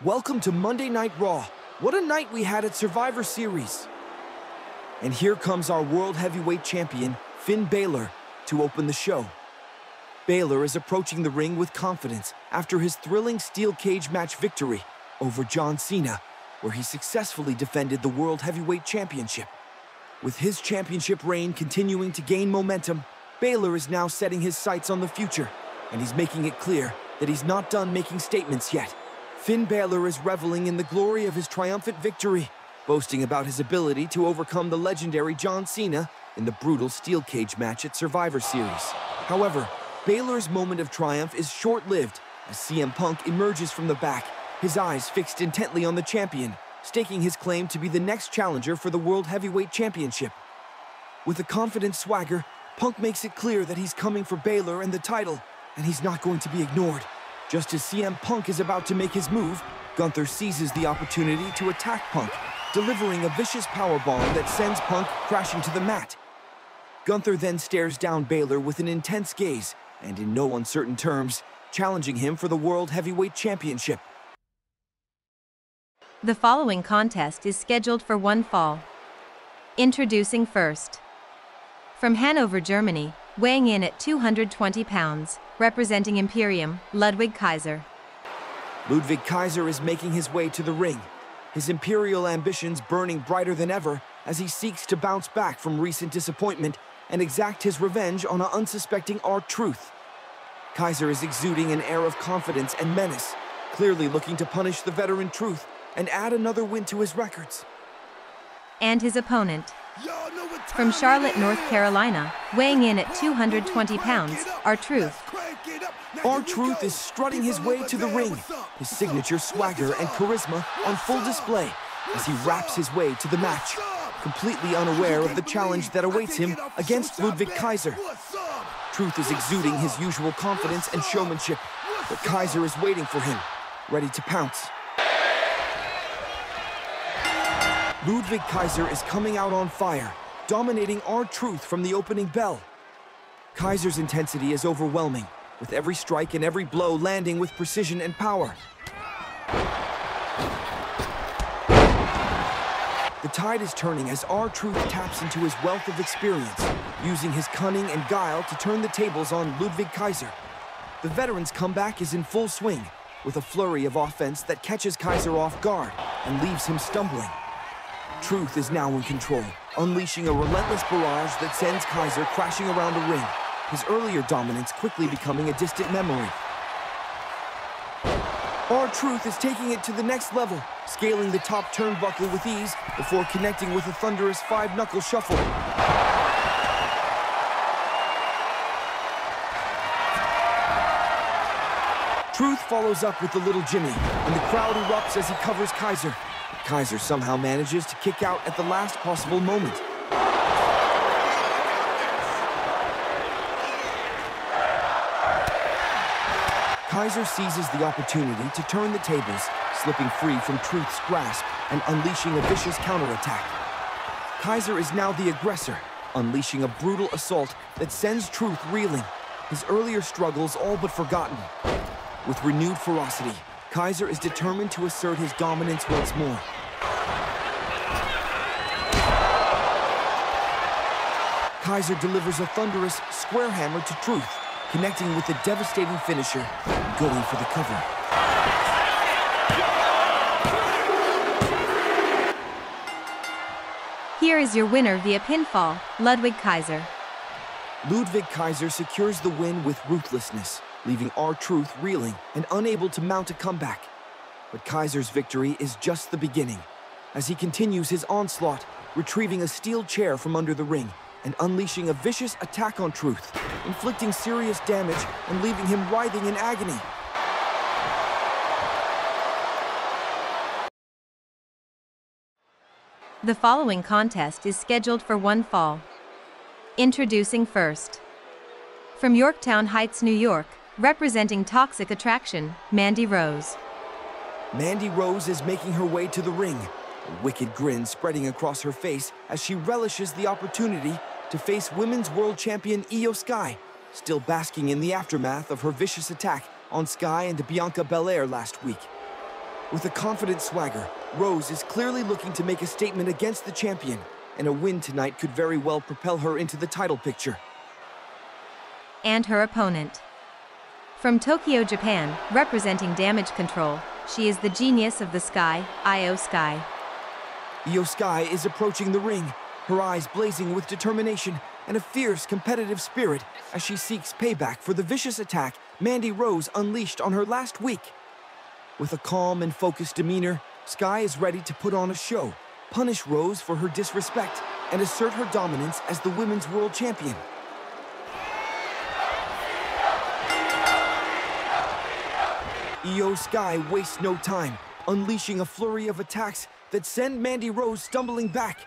Welcome to Monday Night Raw. What a night we had at Survivor Series. And here comes our World Heavyweight Champion, Finn Balor, to open the show. Balor is approaching the ring with confidence after his thrilling steel cage match victory over John Cena, where he successfully defended the World Heavyweight Championship. With his championship reign continuing to gain momentum, Balor is now setting his sights on the future, and he's making it clear that he's not done making statements yet. Finn Balor is reveling in the glory of his triumphant victory, boasting about his ability to overcome the legendary John Cena in the brutal steel cage match at Survivor Series. However, Balor's moment of triumph is short-lived as CM Punk emerges from the back, his eyes fixed intently on the champion, staking his claim to be the next challenger for the World Heavyweight Championship. With a confident swagger, Punk makes it clear that he's coming for Balor and the title, and he's not going to be ignored. Just as CM Punk is about to make his move, Gunther seizes the opportunity to attack Punk, delivering a vicious powerbomb that sends Punk crashing to the mat. Gunther then stares down Balor with an intense gaze, and in no uncertain terms, challenging him for the World Heavyweight Championship. The following contest is scheduled for one fall. Introducing first. From Hanover, Germany, weighing in at 220 pounds, representing Imperium, Ludwig Kaiser. Ludwig Kaiser is making his way to the ring, his imperial ambitions burning brighter than ever as he seeks to bounce back from recent disappointment and exact his revenge on an unsuspecting R-Truth. Kaiser is exuding an air of confidence and menace, clearly looking to punish the veteran Truth and add another win to his records. And his opponent. From Charlotte, North Carolina, weighing in at 220 pounds, R-Truth. R-Truth is strutting his way to the ring, his signature swagger and charisma on full display as he raps his way to the match, completely unaware of the challenge that awaits him against Ludwig Kaiser. Truth is exuding his usual confidence and showmanship, but Kaiser is waiting for him, ready to pounce. Ludwig Kaiser is coming out on fire, dominating R-Truth from the opening bell. Kaiser's intensity is overwhelming, with every strike and every blow landing with precision and power. The tide is turning as R-Truth taps into his wealth of experience, using his cunning and guile to turn the tables on Ludwig Kaiser. The veteran's comeback is in full swing, with a flurry of offense that catches Kaiser off guard and leaves him stumbling. Truth is now in control, unleashing a relentless barrage that sends Kaiser crashing around the ring, his earlier dominance quickly becoming a distant memory. R-Truth is taking it to the next level, scaling the top turnbuckle with ease before connecting with a thunderous five-knuckle shuffle. Truth follows up with the Little Jimmy, and the crowd erupts as he covers Kaiser. Kaiser somehow manages to kick out at the last possible moment. Kaiser seizes the opportunity to turn the tables, slipping free from Truth's grasp and unleashing a vicious counterattack. Kaiser is now the aggressor, unleashing a brutal assault that sends Truth reeling, his earlier struggles all but forgotten. With renewed ferocity, Kaiser is determined to assert his dominance once more. Kaiser delivers a thunderous square hammer to Truth, connecting with a devastating finisher and going for the cover. Here is your winner via pinfall, Ludwig Kaiser. Ludwig Kaiser secures the win with ruthlessness, leaving R-Truth reeling and unable to mount a comeback. But Kaiser's victory is just the beginning, as he continues his onslaught, retrieving a steel chair from under the ring and unleashing a vicious attack on Truth, inflicting serious damage and leaving him writhing in agony. The following contest is scheduled for one fall. Introducing first. From Yorktown Heights, New York, representing Toxic Attraction, Mandy Rose. Mandy Rose is making her way to the ring, a wicked grin spreading across her face as she relishes the opportunity to face Women's World Champion Io Sky, still basking in the aftermath of her vicious attack on Sky and Bianca Belair last week. With a confident swagger, Rose is clearly looking to make a statement against the champion, and a win tonight could very well propel her into the title picture. And her opponent. From Tokyo, Japan, representing Damage Control, she is the genius of the Sky, Io Sky. Io Sky is approaching the ring, her eyes blazing with determination and a fierce competitive spirit as she seeks payback for the vicious attack Mandy Rose unleashed on her last week. With a calm and focused demeanor, Sky is ready to put on a show, punish Rose for her disrespect, and assert her dominance as the Women's World Champion. Io Sky wastes no time, unleashing a flurry of attacks that send Mandy Rose stumbling back.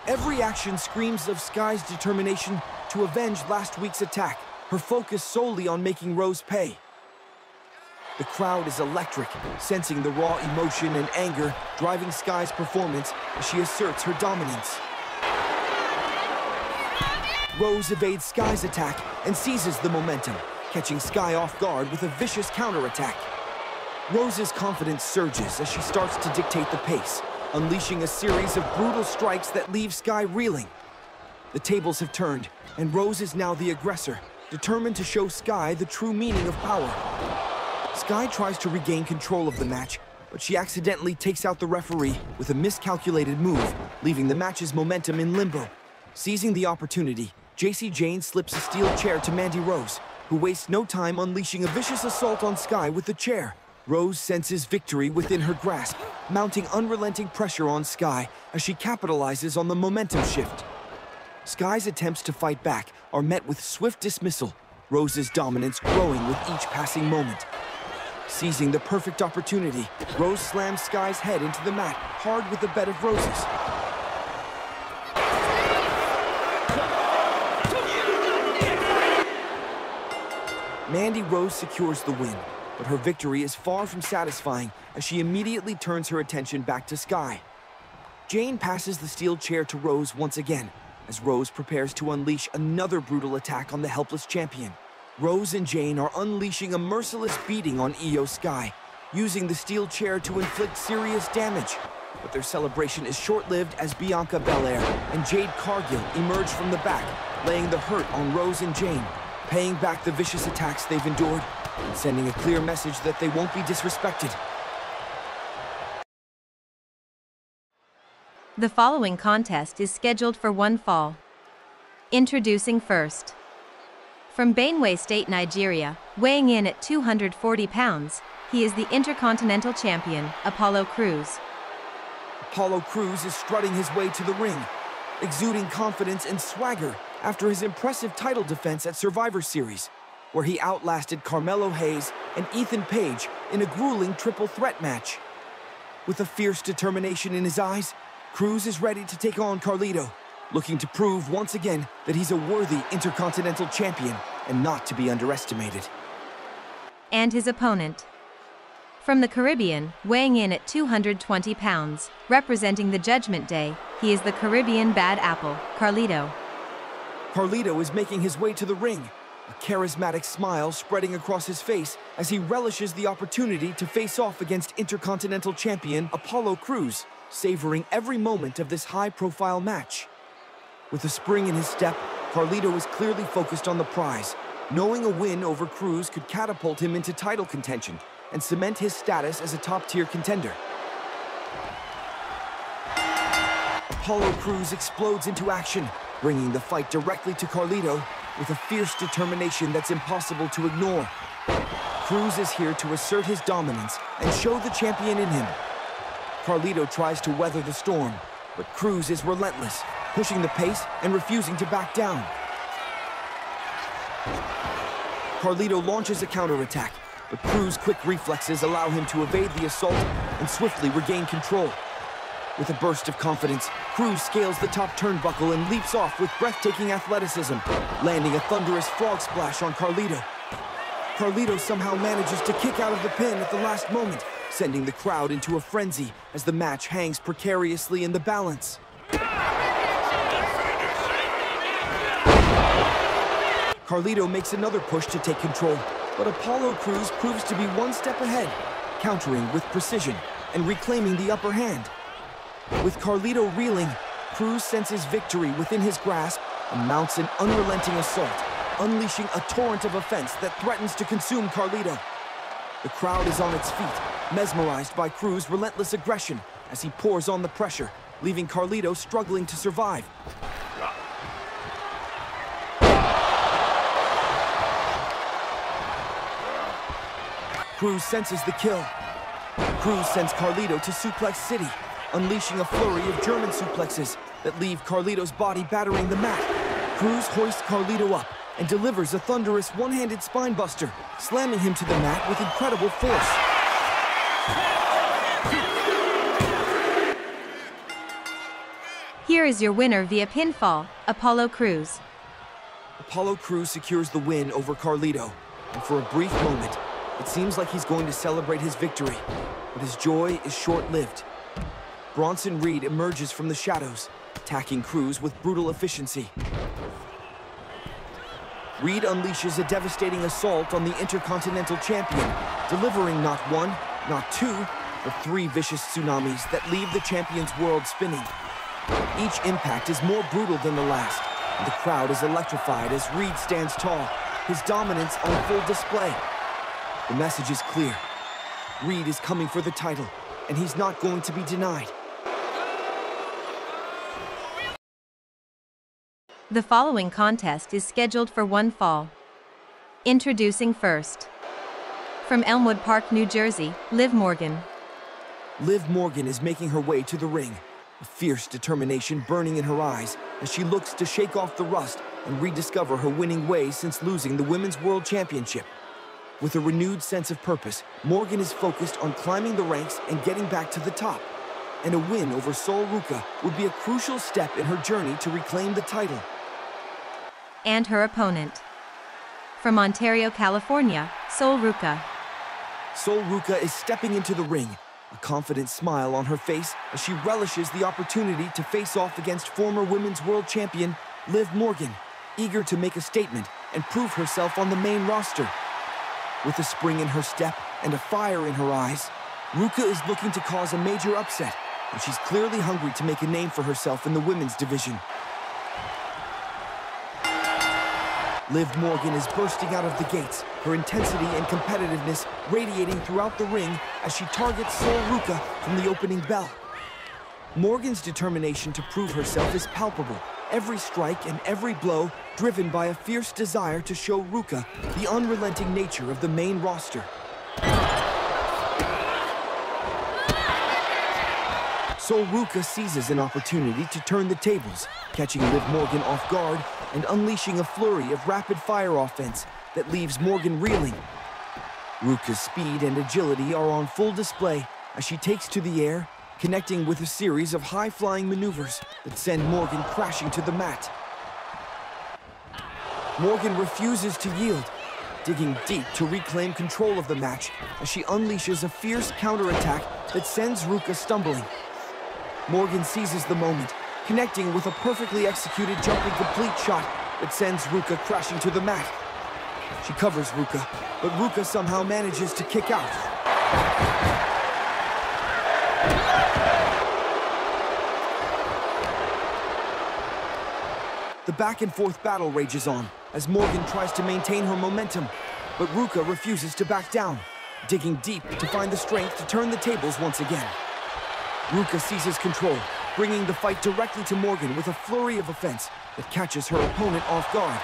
Every action screams of Sky's determination to avenge last week's attack, her focus solely on making Rose pay. The crowd is electric, sensing the raw emotion and anger driving Sky's performance as she asserts her dominance. Rose evades Sky's attack and seizes the momentum, catching Sky off guard with a vicious counterattack. Rose's confidence surges as she starts to dictate the pace, unleashing a series of brutal strikes that leave Sky reeling. The tables have turned, and Rose is now the aggressor, determined to show Sky the true meaning of power. Sky tries to regain control of the match, but she accidentally takes out the referee with a miscalculated move, leaving the match's momentum in limbo. Seizing the opportunity, JC Jane slips a steel chair to Mandy Rose, who wastes no time unleashing a vicious assault on Sky with the chair. Rose senses victory within her grasp, mounting unrelenting pressure on Sky as she capitalizes on the momentum shift. Sky's attempts to fight back are met with swift dismissal, Rose's dominance growing with each passing moment. Seizing the perfect opportunity, Rose slams Sky's head into the mat, hard with a bed of roses. Mandy Rose secures the win, but her victory is far from satisfying as she immediately turns her attention back to Sky. Jane passes the steel chair to Rose once again, as Rose prepares to unleash another brutal attack on the helpless champion. Rose and Jane are unleashing a merciless beating on Io Sky, using the steel chair to inflict serious damage. But their celebration is short-lived as Bianca Belair and Jade Cargill emerge from the back, laying the hurt on Rose and Jane, paying back the vicious attacks they've endured, and sending a clear message that they won't be disrespected. The following contest is scheduled for one fall. Introducing first. From Benue State, Nigeria, weighing in at 240 pounds, he is the Intercontinental Champion, Apollo Crews. Apollo Crews is strutting his way to the ring, exuding confidence and swagger after his impressive title defense at Survivor Series, where he outlasted Carmelo Hayes and Ethan Page in a grueling triple threat match. With a fierce determination in his eyes, Crews is ready to take on Carlito, looking to prove once again that he's a worthy Intercontinental Champion and not to be underestimated. And his opponent. From the Caribbean, weighing in at 220 pounds, representing the Judgment Day, he is the Caribbean Bad Apple, Carlito. Carlito is making his way to the ring, a charismatic smile spreading across his face as he relishes the opportunity to face off against Intercontinental Champion Apollo Crews, savoring every moment of this high-profile match. With a spring in his step, Carlito is clearly focused on the prize, knowing a win over Crews could catapult him into title contention and cement his status as a top-tier contender. Apollo Crews explodes into action, bringing the fight directly to Carlito with a fierce determination that's impossible to ignore. Crews is here to assert his dominance and show the champion in him. Carlito tries to weather the storm, but Crews is relentless, pushing the pace and refusing to back down. Carlito launches a counterattack, but Crews' quick reflexes allow him to evade the assault and swiftly regain control. With a burst of confidence, Crews scales the top turnbuckle and leaps off with breathtaking athleticism, landing a thunderous frog splash on Carlito. Carlito somehow manages to kick out of the pin at the last moment, sending the crowd into a frenzy as the match hangs precariously in the balance. Carlito makes another push to take control, but Apollo Crews proves to be one step ahead. countering with precision and reclaiming the upper hand. With Carlito reeling, Cruz senses victory within his grasp and mounts an unrelenting assault, unleashing a torrent of offense that threatens to consume Carlito. The crowd is on its feet, mesmerized by Cruz's relentless aggression as he pours on the pressure, leaving Carlito struggling to survive. Cruz senses the kill. Cruz sends Carlito to Suplex City, unleashing a flurry of German suplexes that leave Carlito's body battering the mat. Cruz hoists Carlito up and delivers a thunderous one-handed spinebuster, slamming him to the mat with incredible force. Here is your winner via pinfall, Apollo Crews. Apollo Crews secures the win over Carlito, and for a brief moment, it seems like he's going to celebrate his victory, but his joy is short-lived. Bronson Reed emerges from the shadows, attacking Cruz with brutal efficiency. Reed unleashes a devastating assault on the Intercontinental Champion, delivering not one, not two, but three vicious tsunamis that leave the champion's world spinning. Each impact is more brutal than the last, and the crowd is electrified as Reed stands tall, his dominance on full display. The message is clear. Reed is coming for the title, and he's not going to be denied. The following contest is scheduled for one fall. Introducing first. From Elmwood Park, New Jersey, Liv Morgan. Liv Morgan is making her way to the ring, a fierce determination burning in her eyes as she looks to shake off the rust and rediscover her winning ways since losing the Women's World Championship. With a renewed sense of purpose, Morgan is focused on climbing the ranks and getting back to the top. And a win over Sol Ruca would be a crucial step in her journey to reclaim the title. And her opponent. From Ontario, California, Sol Ruca. Sol Ruca is stepping into the ring, a confident smile on her face as she relishes the opportunity to face off against former Women's World Champion Liv Morgan, eager to make a statement and prove herself on the main roster. With a spring in her step and a fire in her eyes, Ruca is looking to cause a major upset, and she's clearly hungry to make a name for herself in the women's division. Liv Morgan is bursting out of the gates, her intensity and competitiveness radiating throughout the ring as she targets Sol Ruca from the opening bell. Morgan's determination to prove herself is palpable, every strike and every blow driven by a fierce desire to show Ruca the unrelenting nature of the main roster. Sol Ruca seizes an opportunity to turn the tables, catching Liv Morgan off guard and unleashing a flurry of rapid-fire offense that leaves Morgan reeling. Ruca's speed and agility are on full display as she takes to the air, connecting with a series of high-flying maneuvers that send Morgan crashing to the mat. Morgan refuses to yield, digging deep to reclaim control of the match as she unleashes a fierce counterattack that sends Ruca stumbling. Morgan seizes the moment, connecting with a perfectly executed jumping complete shot that sends Ruca crashing to the mat. She covers Ruca, but Ruca somehow manages to kick out. The back-and-forth battle rages on as Morgan tries to maintain her momentum, but Ruca refuses to back down, digging deep to find the strength to turn the tables once again. Ruca seizes control, bringing the fight directly to Morgan with a flurry of offense that catches her opponent off guard.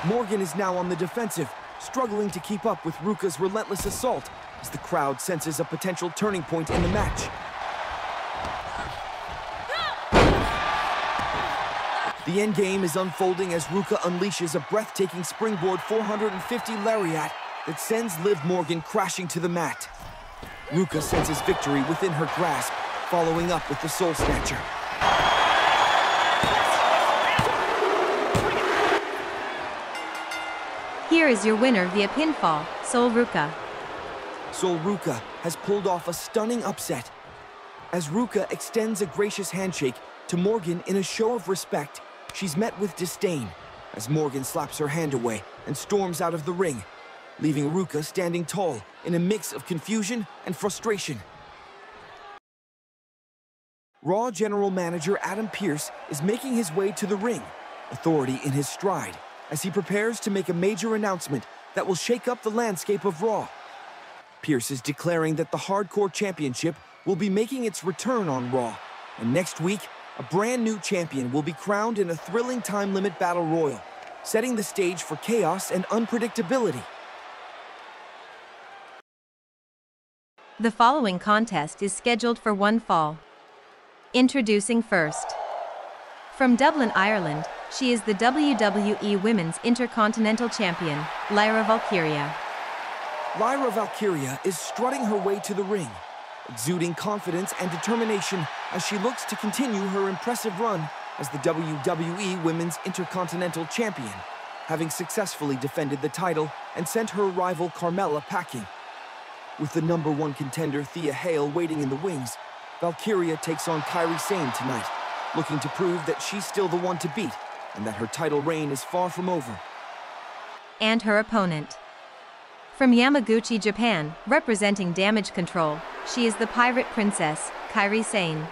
Morgan is now on the defensive, struggling to keep up with Ruca's relentless assault as the crowd senses a potential turning point in the match. The endgame is unfolding as Ruca unleashes a breathtaking springboard 450 lariat that sends Liv Morgan crashing to the mat. Ruca senses victory within her grasp, following up with the Soul Snatcher. Here is your winner via pinfall, Sol Ruca. Sol Ruca has pulled off a stunning upset. As Ruca extends a gracious handshake to Morgan in a show of respect, she's met with disdain as Morgan slaps her hand away and storms out of the ring. leaving Ruka standing tall in a mix of confusion and frustration. Raw General Manager Adam Pearce is making his way to the ring, authority in his stride, as he prepares to make a major announcement that will shake up the landscape of Raw. Pearce is declaring that the Hardcore Championship will be making its return on Raw, and next week, a brand new champion will be crowned in a thrilling time limit battle royal, setting the stage for chaos and unpredictability. The following contest is scheduled for one fall. Introducing first. From Dublin, Ireland, she is the WWE Women's Intercontinental Champion, Lyra Valkyria. Lyra Valkyria is strutting her way to the ring, exuding confidence and determination as she looks to continue her impressive run as the WWE Women's Intercontinental Champion, having successfully defended the title and sent her rival Carmella packing. With the #1 contender Thea Hale waiting in the wings, Valkyria takes on Kairi Sane tonight, looking to prove that she's still the one to beat and that her title reign is far from over. And her opponent. From Yamaguchi, Japan, representing Damage Control, she is the Pirate Princess, Kairi Sane.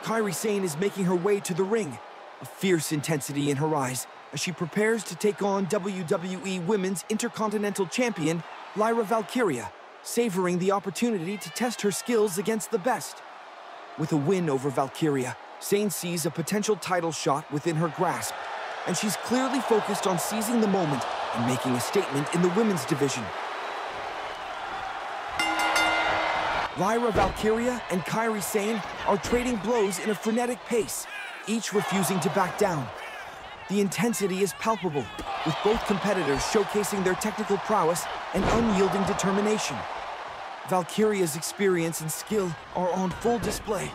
Kairi Sane is making her way to the ring, a fierce intensity in her eyes as she prepares to take on WWE Women's Intercontinental Champion, Lyra Valkyria, savoring the opportunity to test her skills against the best. With a win over Valkyria, Sane sees a potential title shot within her grasp, and she's clearly focused on seizing the moment and making a statement in the women's division. Lyra Valkyria and Kairi Sane are trading blows in a frenetic pace, each refusing to back down. The intensity is palpable, with both competitors showcasing their technical prowess and unyielding determination. Valkyria's experience and skill are on full display.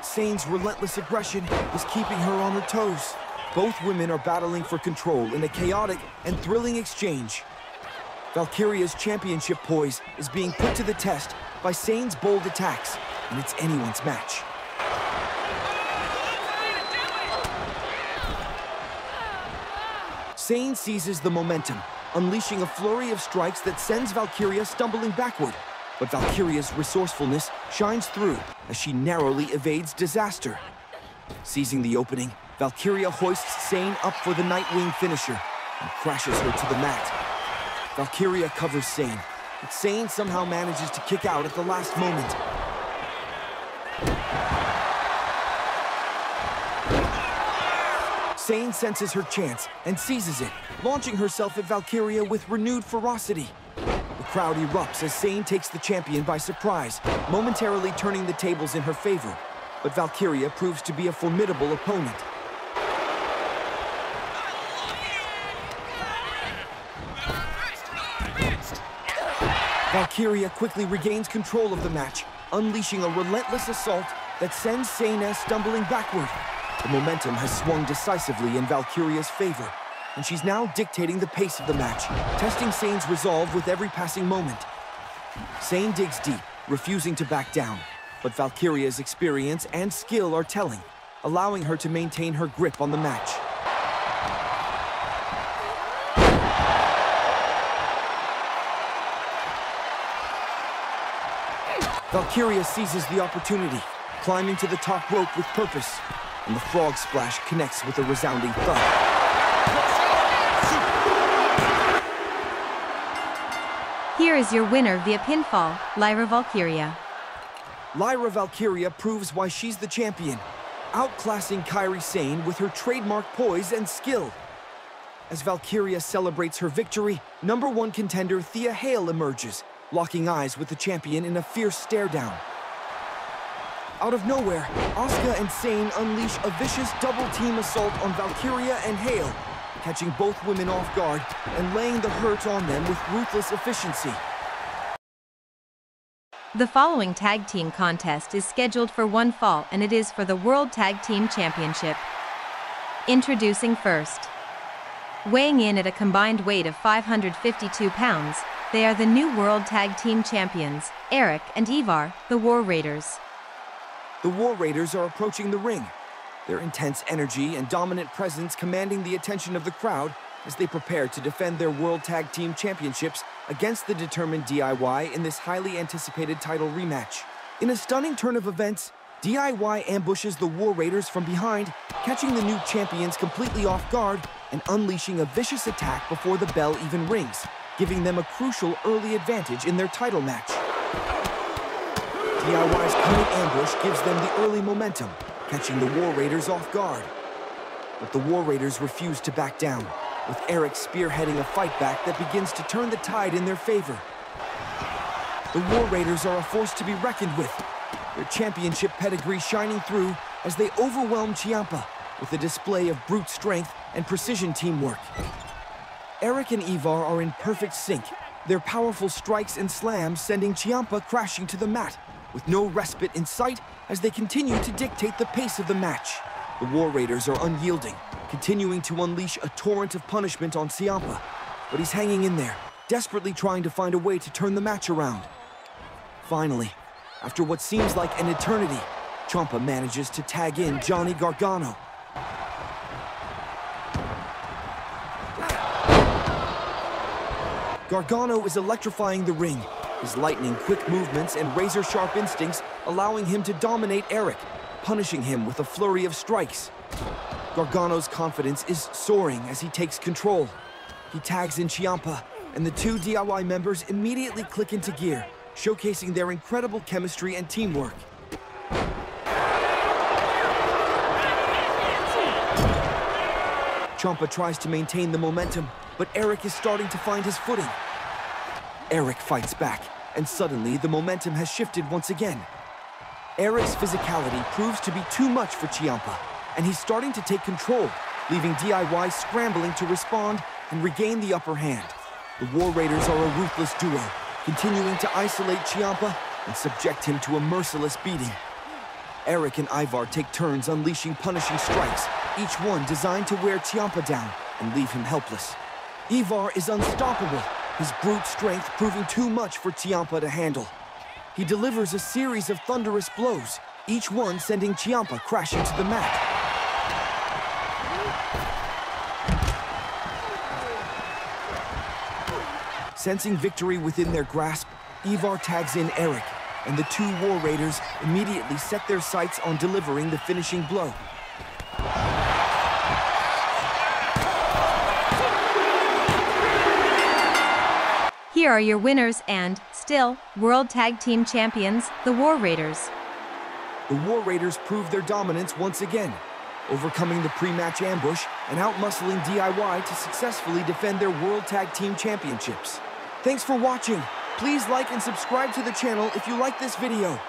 Sane's relentless aggression is keeping her on her toes. Both women are battling for control in a chaotic and thrilling exchange. Valkyria's championship poise is being put to the test by Sane's bold attacks, and it's anyone's match. Sane seizes the momentum, unleashing a flurry of strikes that sends Valkyria stumbling backward. But Valkyria's resourcefulness shines through as she narrowly evades disaster. Seizing the opening, Valkyria hoists Sane up for the Nightwing finisher and crashes her to the mat. Valkyria covers Sane, but Sane somehow manages to kick out at the last moment. Sane senses her chance and seizes it, launching herself at Valkyria with renewed ferocity. The crowd erupts as Sane takes the champion by surprise, momentarily turning the tables in her favor. But Valkyria proves to be a formidable opponent. Valkyria quickly regains control of the match, unleashing a relentless assault that sends Sane stumbling backward. The momentum has swung decisively in Valkyria's favor, and she's now dictating the pace of the match, testing Sane's resolve with every passing moment. Sane digs deep, refusing to back down, but Valkyria's experience and skill are telling, allowing her to maintain her grip on the match. Valkyria seizes the opportunity, climbing to the top rope with purpose, and the frog splash connects with a resounding thud. Here is your winner via pinfall, Lyra Valkyria. Lyra Valkyria proves why she's the champion, outclassing Kairi Sane with her trademark poise and skill. As Valkyria celebrates her victory, #1 contender Thea Hale emerges, locking eyes with the champion in a fierce stare-down. Out of nowhere, Asuka and Sane unleash a vicious double-team assault on Valkyria and Hale, catching both women off guard and laying the hurt on them with ruthless efficiency. The following tag team contest is scheduled for one fall, and it is for the World Tag Team Championship. Introducing first. Weighing in at a combined weight of 552 pounds, they are the new World Tag Team Champions, Eric and Ivar, the War Raiders. The War Raiders are approaching the ring, their intense energy and dominant presence commanding the attention of the crowd as they prepare to defend their World Tag Team Championships against the determined DIY in this highly anticipated title rematch. In a stunning turn of events, DIY ambushes the War Raiders from behind, catching the new champions completely off guard and unleashing a vicious attack before the bell even rings, giving them a crucial early advantage in their title match. DIY's cunning ambush gives them the early momentum, catching the War Raiders off guard. But the War Raiders refuse to back down, with Eric spearheading a fight back that begins to turn the tide in their favor. The War Raiders are a force to be reckoned with, their championship pedigree shining through as they overwhelm Ciampa with a display of brute strength and precision teamwork. Eric and Ivar are in perfect sync, their powerful strikes and slams sending Ciampa crashing to the mat, with no respite in sight as they continue to dictate the pace of the match. The War Raiders are unyielding, continuing to unleash a torrent of punishment on Ciampa, but he's hanging in there, desperately trying to find a way to turn the match around. Finally, after what seems like an eternity, Ciampa manages to tag in Johnny Gargano. Gargano is electrifying the ring, his lightning-quick movements and razor-sharp instincts allowing him to dominate Eric, punishing him with a flurry of strikes. Gargano's confidence is soaring as he takes control. He tags in Ciampa, and the two DIY members immediately click into gear, showcasing their incredible chemistry and teamwork. Ciampa tries to maintain the momentum, but Eric is starting to find his footing. Eric fights back, and suddenly the momentum has shifted once again. Eric's physicality proves to be too much for Ciampa, and he's starting to take control, leaving DIY scrambling to respond and regain the upper hand. The War Raiders are a ruthless duo, continuing to isolate Ciampa and subject him to a merciless beating. Eric and Ivar take turns unleashing punishing strikes, each one designed to wear Ciampa down and leave him helpless. Ivar is unstoppable, his brute strength proving too much for Ciampa to handle. He delivers a series of thunderous blows, each one sending Ciampa crashing to the mat. Sensing victory within their grasp, Ivar tags in Eric, and the two War Raiders immediately set their sights on delivering the finishing blow. Here are your winners and, still, World Tag Team Champions, the War Raiders. The War Raiders proved their dominance once again, overcoming the pre-match ambush and outmuscling DIY to successfully defend their World Tag Team Championships. Thanks for watching. Please like and subscribe to the channel if you like this video.